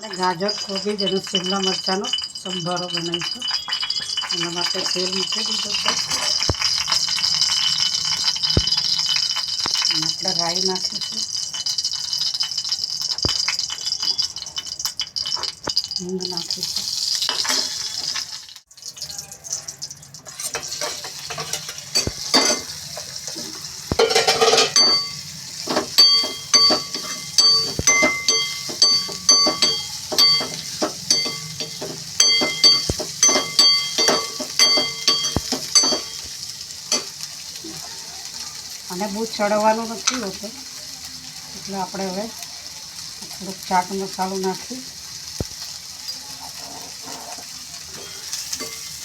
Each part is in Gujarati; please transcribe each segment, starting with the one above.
ગાજર કોબીજ અને શિમલા મરચાંનો સંભારો બનાવીશું. એના માટે તેલ મૂકી દીધું છે. આપણે રાઈ નાખીશું, હિંગ નાખીશું, અને બહુ ચડવાનું નથી હોતું એટલે આપણે હવે થોડોક ચાટ મસાલો નાખી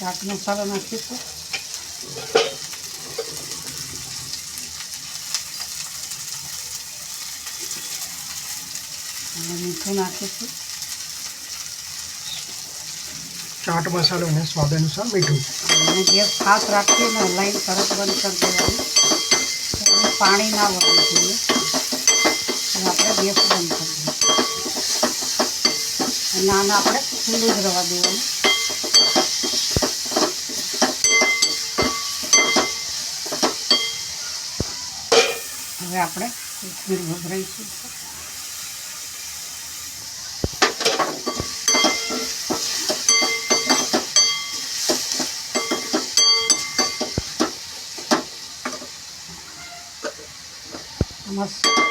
નાખીશું. અને મીઠું નાખીશું, ચાટ મસાલો અને સ્વાદ અનુસાર મીઠું. અને ગેસ ખાસ રાખીને હલાઈને તરત બંધ કરી દેવાનું. પાણી ના વળવું જોઈએ અને આપણે ગેસ બંધ કરી દઈએ. અને આને આપણે ખુલ્લું જ રવા દેવાનું. હવે આપણે કોથમીર ભભરાઈશું.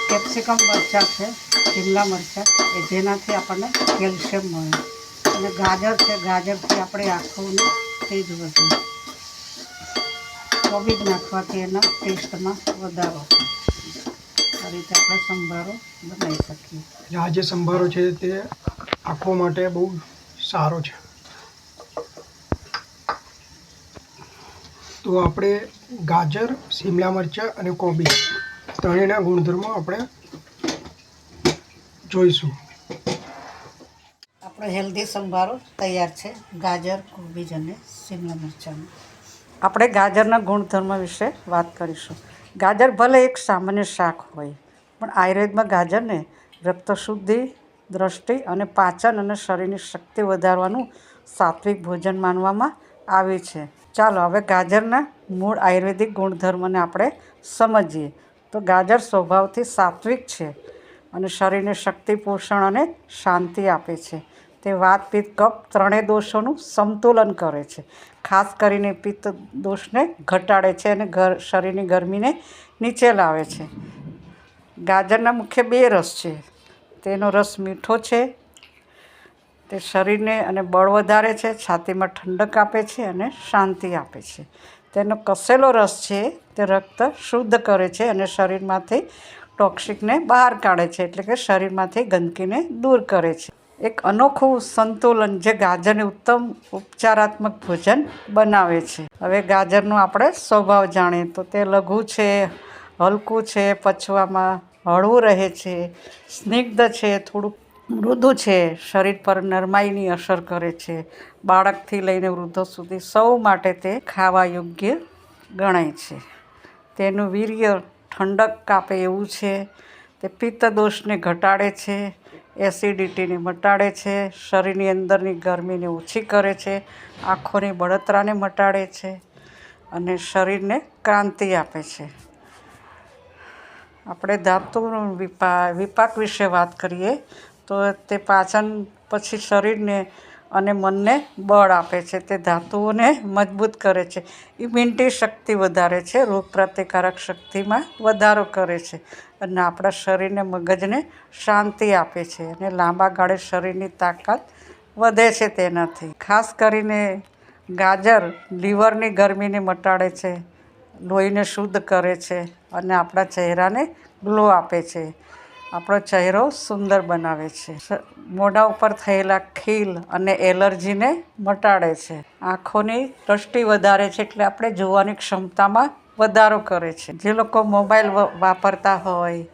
કેપ્સિકમ મરચાં છે, શિમલા મરચાં કે જેનાથી આપણને કેલ્શિયમ મળે. અને ગાજર છે, ગાજરથી આપણે આંખોને તેજ વધે. કોબીજ નાખવાથી એના ટેસ્ટમાં વધારો થાય. આ રીતે આપણે સંભારો બનાવી શકીએ. આ જે સંભારો છે તે આંખો માટે બહુ સારો છે. તો આપણે ગાજર, શિમલા મરચાં અને કોબીજ ત્રણેયના ગુણધર્મો આપણે જોઈશું. આપણો હેલ્ધી સંભારો તૈયાર છે, ગાજર, કોબીજ અને શિમલા મરચાંનો. આપણે ગાજરના ગુણધર્મ વિશે વાત કરીશું. ગાજર ભલે એક સામાન્ય શાક હોય, પણ આયુર્વેદમાં ગાજરને રક્ત શુદ્ધિ, દ્રષ્ટિ અને પાચન અને શરીરની શક્તિ વધારવાનું સાત્વિક ભોજન માનવામાં આવે છે. ચાલો હવે ગાજરના મૂળ આયુર્વેદિક ગુણધર્મને આપણે સમજીએ. તો ગાજર સ્વભાવથી સાત્વિક છે અને શરીરને શક્તિ, પોષણ અને શાંતિ આપે છે. તે વાત, પિત્ત, કફ ત્રણેય દોષોનું સંતુલન કરે છે. ખાસ કરીને પિત્ત દોષને ઘટાડે છે અને શરીરની ગરમીને નીચે લાવે છે. ગાજરના મુખ્ય 2 રસ છે. તેનો રસ મીઠો છે, તે શરીરને અને બળ વધારે છે, છાતીમાં ઠંડક આપે છે અને શાંતિ આપે છે. તેનો કસેલો રસ છે, તે રક્ત શુદ્ધ કરે છે અને શરીરમાંથી ટોક્સિકને બહાર કાઢે છે, એટલે કે શરીરમાંથી ગંદકીને દૂર કરે છે. એક અનોખું સંતુલન જે ગાજરને ઉત્તમ ઉપચારાત્મક ભોજન બનાવે છે. હવે ગાજરનો આપણે સ્વભાવ જાણીએ તો તે લઘુ છે, હલકું છે, પચવામાં હળવું રહે છે, સ્નિગ્ધ છે, થોડુંક મૃદુ છે, શરીર પર નરમાઈની અસર કરે છે. બાળકથી લઈને વૃદ્ધો સુધી સૌ માટે તે ખાવા યોગ્ય ગણાય છે. તેનું વીર્ય ઠંડક આપે એવું છે. તે પિત્ત દોષને ઘટાડે છે, એસિડિટીને મટાડે છે, શરીરની અંદરની ગરમીને ઓછી કરે છે, આંખોની બળતરાને મટાડે છે અને શરીરને ક્રાંતિ આપે છે. આપણે ધાતુનો વિપાક વિશે વાત કરીએ તો તે પાચન પછી શરીરને અને મનને બળ આપે છે. તે ધાતુઓને મજબૂત કરે છે, ઇમ્યુનિટી શક્તિ વધારે છે, રોગ પ્રતિકારક શક્તિમાં વધારો કરે છે અને આપણા શરીરને, મગજને શાંતિ આપે છે અને લાંબા ગાળે શરીરની તાકાત વધે છે તેનાથી. ખાસ કરીને ગાજર લીવરની ગરમીને મટાડે છે, લોહીને શુદ્ધ કરે છે અને આપણા ચહેરાને ગ્લો આપે છે. આપણો ચહેરો સુંદર બનાવે છે. મોઢા ઉપર થયેલા ખીલ અને એલર્જીને મટાડે છે. આંખોની દ્રષ્ટિ વધારે છે, એટલે આપણે જોવાની ક્ષમતામાં વધારો કરે છે. જે લોકો મોબાઈલ વાપરતા હોય,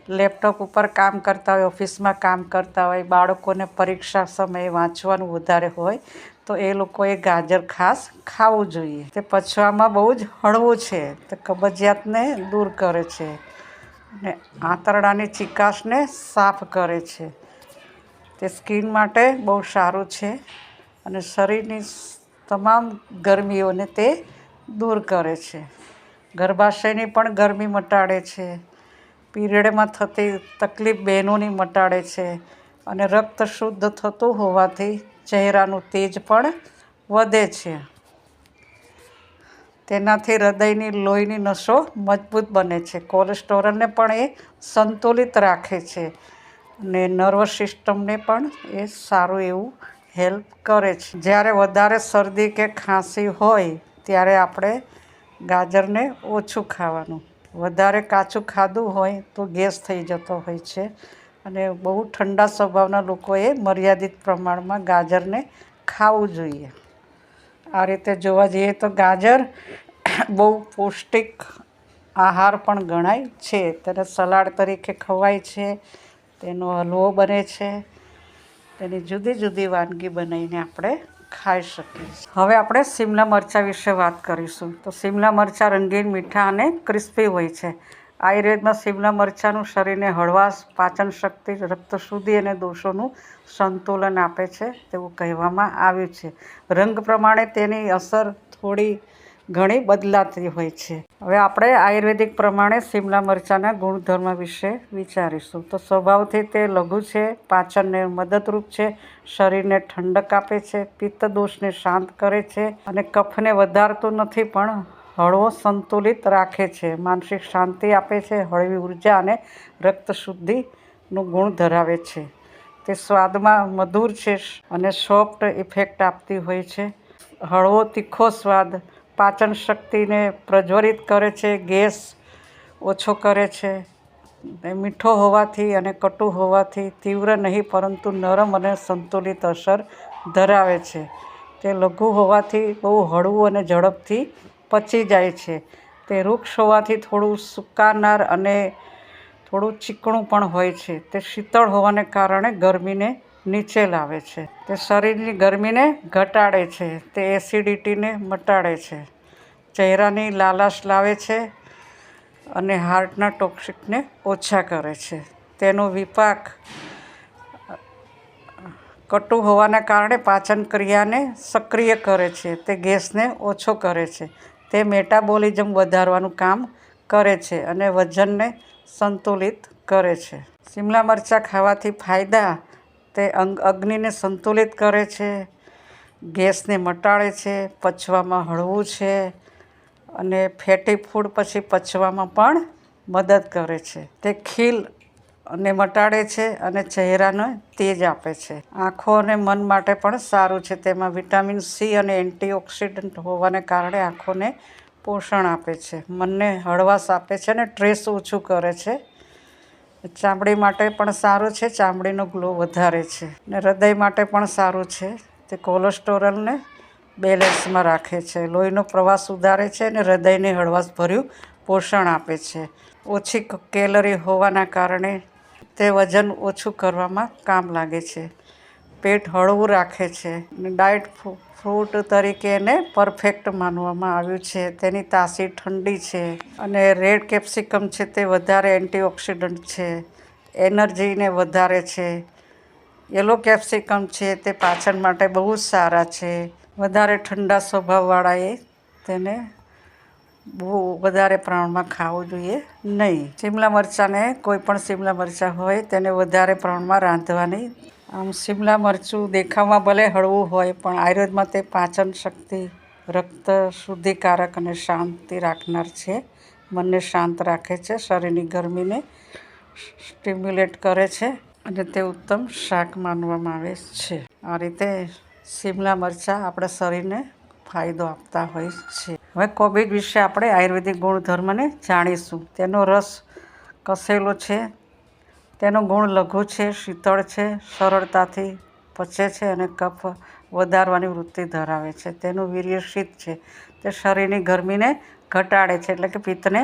લેપટોપ ઉપર કામ કરતા હોય, ઓફિસમાં કામ કરતા હોય, બાળકોને પરીક્ષા સમયે વાંચવાનું વધારે હોય તો એ લોકોએ ગાજર ખાસ ખાવું જોઈએ. તે પચવામાં બહુ જ હળવું છે, તે કબજિયાતને દૂર કરે છે અને આંતરડાની ચિકાશને સાફ કરે છે. તે સ્કિન માટે બહુ સારું છે અને શરીરની તમામ ગરમીઓને તે દૂર કરે છે. ગર્ભાશયની પણ ગરમી મટાડે છે. પીરિયડમાં થતી તકલીફ બહેનોની મટાડે છે અને રક્ત શુદ્ધ થતું હોવાથી ચહેરાનું તેજ પણ વધે છે. તેનાથી હૃદયની લોહીની નસો મજબૂત બને છે. કોલેસ્ટ્રોલને પણ એ સંતુલિત રાખે છે અને નર્વસ સિસ્ટમને પણ એ સારું એવું હેલ્પ કરે છે. જ્યારે વધારે શરદી કે ખાંસી હોય ત્યારે આપણે ગાજરને ઓછું ખાવાનું. વધારે કાચું ખાધું હોય તો ગેસ થઈ જતો હોય છે અને બહુ ઠંડા સ્વભાવના લોકોએ મર્યાદિત પ્રમાણમાં ગાજરને ખાવું જોઈએ. આ રીતે જોવા જઈએ તો ગાજર બહુ પૌષ્ટિક આહાર પણ ગણાય છે. તેને સલાડ તરીકે ખવાય છે, તેનો હલવો બને છે, તેની જુદી જુદી વાનગી બનાવીને આપણે ખાઈ શકીએ. હવે આપણે શિમલા મરચાં વિશે વાત કરીશું. તો શિમલા મરચાં રંગીન, મીઠા અને ક્રિસ્પી હોય છે. આયુર્વેદમાં શિમલા મરચાંનું શરીરને હળવાશ, પાચન શક્તિ, રક્ત શુદ્ધિ અને દોષોનું સંતુલન આપે છે તેવું કહેવામાં આવ્યું છે. રંગ પ્રમાણે તેની અસર થોડી ઘણી બદલાતી હોય છે. હવે આપણે આયુર્વેદિક પ્રમાણે શિમલા મરચાંના ગુણધર્મ વિશે વિચારીશું. તો સ્વભાવથી તે લઘુ છે, પાચનને મદદરૂપ છે, શરીરને ઠંડક આપે છે, પિત્ત દોષને શાંત કરે છે અને કફને વધારતું નથી પણ હળવો સંતુલિત રાખે છે. માનસિક શાંતિ આપે છે, હળવી ઉર્જા અને રક્ત શુદ્ધિનું ગુણ ધરાવે છે. તે સ્વાદમાં મધુર છે અને સોફ્ટ ઇફેક્ટ આપતી હોય છે. હળવો તીખો સ્વાદ પાચન શક્તિને પ્રજ્વલિત કરે છે, ગેસ ઓછો કરે છે. મીઠો હોવાથી અને કટુ હોવાથી તીવ્ર નહીં પરંતુ નરમ અને સંતુલિત અસર ધરાવે છે. તે લઘુ હોવાથી બહુ હળવું અને ઝડપથી પચી જાય છે. તે વૃક્ષ હોવાથી થોડું સુકાનાર અને થોડું ચીકણું પણ હોય છે. તે શીતળ હોવાને કારણે ગરમીને નીચે લાવે છે. તે શરીરની ગરમીને ઘટાડે છે. તે એસિડિટીને મટાડે છે, ચહેરાની લાલાશ લાવે છે અને હાર્ટના ટોક્સિકને ઓછા કરે છે. તેનો વિપાક કટુ હોવાના કારણે પાચન ક્રિયાને સક્રિય કરે છે. તે ગેસને ઓછો કરે છે. તે મેટાબોલિઝમ વધારવાનું કામ કરે છે અને વજનને સંતુલિત કરે છે. શિમલા મરચાં ખાવાથી ફાયદા: તે અગ્નિને સંતુલિત કરે છે, ગેસને મટાડે છે, પચવામાં હળવું છે અને ફેટી ફૂડ પછી પચવામાં પણ મદદ કરે છે. તે ખીલ અને મટાડે છે અને ચહેરાને તેજ આપે છે. આંખો અને મન માટે પણ સારું છે. તેમાં વિટામિન સી અને એન્ટીઓક્સિડન્ટ હોવાને કારણે આંખોને પોષણ આપે છે, મનને હળવાશ આપે છે અને સ્ટ્રેસ ઓછું કરે છે. ચામડી માટે પણ સારું છે, ચામડીનો ગ્લો વધારે છે અને હૃદય માટે પણ સારું છે. તે કોલેસ્ટ્રોલને બેલેન્સમાં રાખે છે, લોહીનો પ્રવાહ સુધારે છે અને હૃદયને હળવાશભર્યું પોષણ આપે છે. ઓછી કેલરી હોવાના કારણે તે વજન ઓછું કરવામાં કામ લાગે છે. પેટ હળવું રાખે છે અને ડાયટ ફ્રૂટ તરીકે એને પરફેક્ટ માનવામાં આવ્યું છે. તેની તાસીર ઠંડી છે અને રેડ કેપ્સિકમ છે તે વધારે એન્ટીઓક્સિડન્ટ છે, એનર્જીને વધારે છે. યલો કેપ્સિકમ છે તે પાચન માટે બહુ જ સારા છે. વધારે ઠંડા સ્વભાવવાળાએ તેને બહુ વધારે પ્રમાણમાં ખાવું જોઈએ નહીં. શિમલા મરચાંને કોઈ પણ શિમલા મરચાં હોય તેને વધારે પ્રમાણમાં રાંધવાની. આમ શિમલા મરચું દેખાવમાં ભલે હળવું હોય પણ આયુર્વેદમાં તે પાચન શક્તિ, રક્ત શુદ્ધિકારક અને શાંતિ રાખનાર છે. મનને શાંત રાખે છે, શરીરની ગરમીને સ્ટિમ્યુલેટ કરે છે અને તે ઉત્તમ શાક માનવામાં આવે છે. આ રીતે શિમલા મરચાં આપણા શરીરને ફાયદો આપતા હોય છે. હવે કોબીજ વિશે આપણે આયુર્વેદિક ગુણધર્મને જાણીશું. તેનો રસ કસેલો છે, તેનો ગુણ લઘુ છે, શીતળ છે, સરળતાથી પચે છે અને કફ વધારવાની વૃત્તિ ધરાવે છે. તેનું વીર્ય શીત છે. તે શરીરની ગરમીને ઘટાડે છે એટલે કે પિત્તને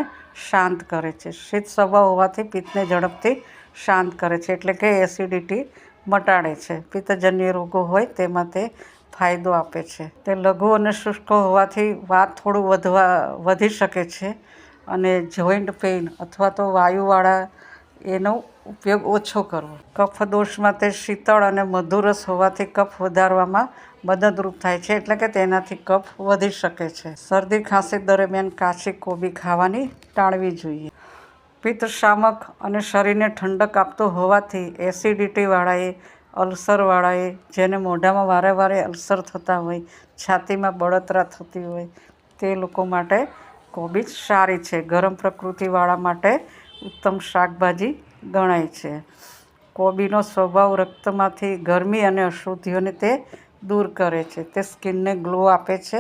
શાંત કરે છે. શીત સ્વભાવ હોવાથી પિત્તને ઝડપથી શાંત કરે છે એટલે કે એસિડિટી મટાડે છે. પિત્તજન્ય રોગો હોય તેમાં તે ફાયદો આપે છે. તે લઘુ અને શુષ્ક હોવાથી વાત થોડું વધી શકે છે અને જોઈન્ટ પેઇન અથવા તો વાયુવાળા એનો ઉપયોગ ઓછો કરવો. કફ દોષમાં તે શીતળ અને મધુરસ હોવાથી કફ વધારવામાં મદદરૂપ થાય છે, એટલે કે તેનાથી કફ વધી શકે છે. શરદી ખાંસી દરમિયાન કાચી કોબી ખાવાની ટાળવી જોઈએ. પિત્ત શામક અને શરીરને ઠંડક આપતું હોવાથી એસિડિટીવાળાએ, અલ્સરવાળાએ, જેને મોઢામાં વારે વારે અલ્સર થતા હોય, છાતીમાં બળતરા થતી હોય, તે લોકો માટે કોબીજ સારી છે. ગરમ પ્રકૃતિવાળા માટે ઉત્તમ શાકભાજી ગણાય છે. કોબીનો સ્વભાવ રક્તમાંથી ગરમી અને અશુદ્ધિઓને તે દૂર કરે છે. તે સ્કિનને ગ્લો આપે છે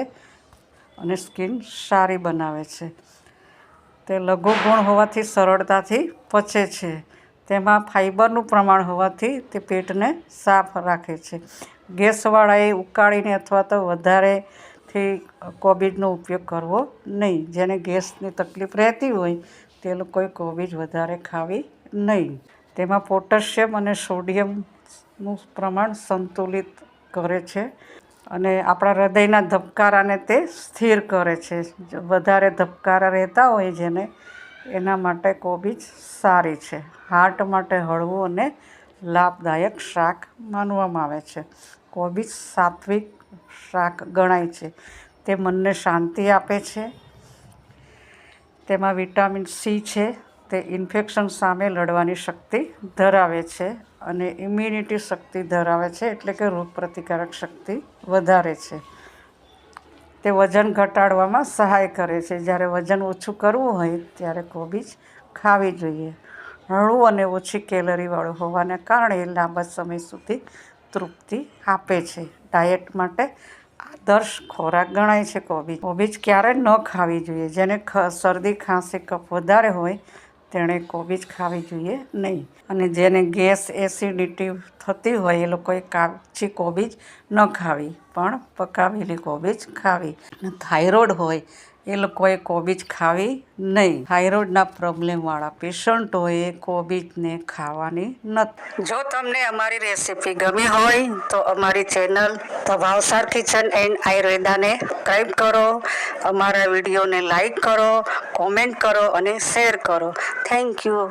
અને સ્કિન સારી બનાવે છે. તે લઘુ ગુણ હોવાથી સરળતાથી પચે છે. તેમાં ફાઇબરનું પ્રમાણ હોવાથી તે પેટને સાફ રાખે છે. ગેસવાળાએ ઉકાળીને અથવા તો વધારેથી કોબીજનો ઉપયોગ કરવો નહીં. જેને ગેસની તકલીફ રહેતી હોય તે લોકોએ કોબીજ વધારે ખાવી નહીં. તેમાં પોટેશિયમ અને સોડિયમનું પ્રમાણ સંતુલિત કરે છે અને આપણા હૃદયના ધબકારાને તે સ્થિર કરે છે. વધારે ધબકારા રહેતા હોય જેને, એના માટે કોબીજ સારી છે. હાર્ટ માટે હળવું અને લાભદાયક શાક માનવામાં આવે છે. કોબીજ સાત્વિક શાક ગણાય છે. તે મનને શાંતિ આપે છે. તેમાં વિટામિન સી છે. તે ઇન્ફેક્શન સામે લડવાની શક્તિ ધરાવે છે અને ઇમ્યુનિટી શક્તિ ધરાવે છે, એટલે કે રોગપ્રતિકારક શક્તિ વધારે છે. તે વજન ઘટાડવામાં સહાય કરે છે. જ્યારે વજન ઓછું કરવું હોય ત્યારે કોબીજ ખાવી જોઈએ. હળવું અને ઓછી કેલરીવાળું હોવાને કારણે લાંબા સમય સુધી તૃપ્તિ આપે છે. ડાયટ માટે આદર્શ ખોરાક ગણાય છે કોબીજ ક્યારે ન ખાવી જોઈએ. જેને શરદી ખાંસી કફ વધારે હોય તેણે કોબીજ ખાવી જોઈએ નહીં. અને જેને ગેસ એસિડિટી થતી હોય એ લોકોએ કાચી કોબીજ ન ખાવી, પણ પકાવેલી કોબીજ ખાવી. થાઇરોઇડ હોય એ લોકોએ કોબીજ ખાવી નહીં. થાઇરોઇડના પ્રોબ્લેમવાળા પેશન્ટોએ કોબીજને ખાવાની નથી. જો તમને અમારી રેસીપી ગમી હોય તો અમારી channel the Bhavsar kitchen and આયુર્વેદાને સબસ્ક્રાઈબ કરો, અમારા વિડીયોને લાઈક કરો, કોમેન્ટ કરો અને શેર કરો. Thank you.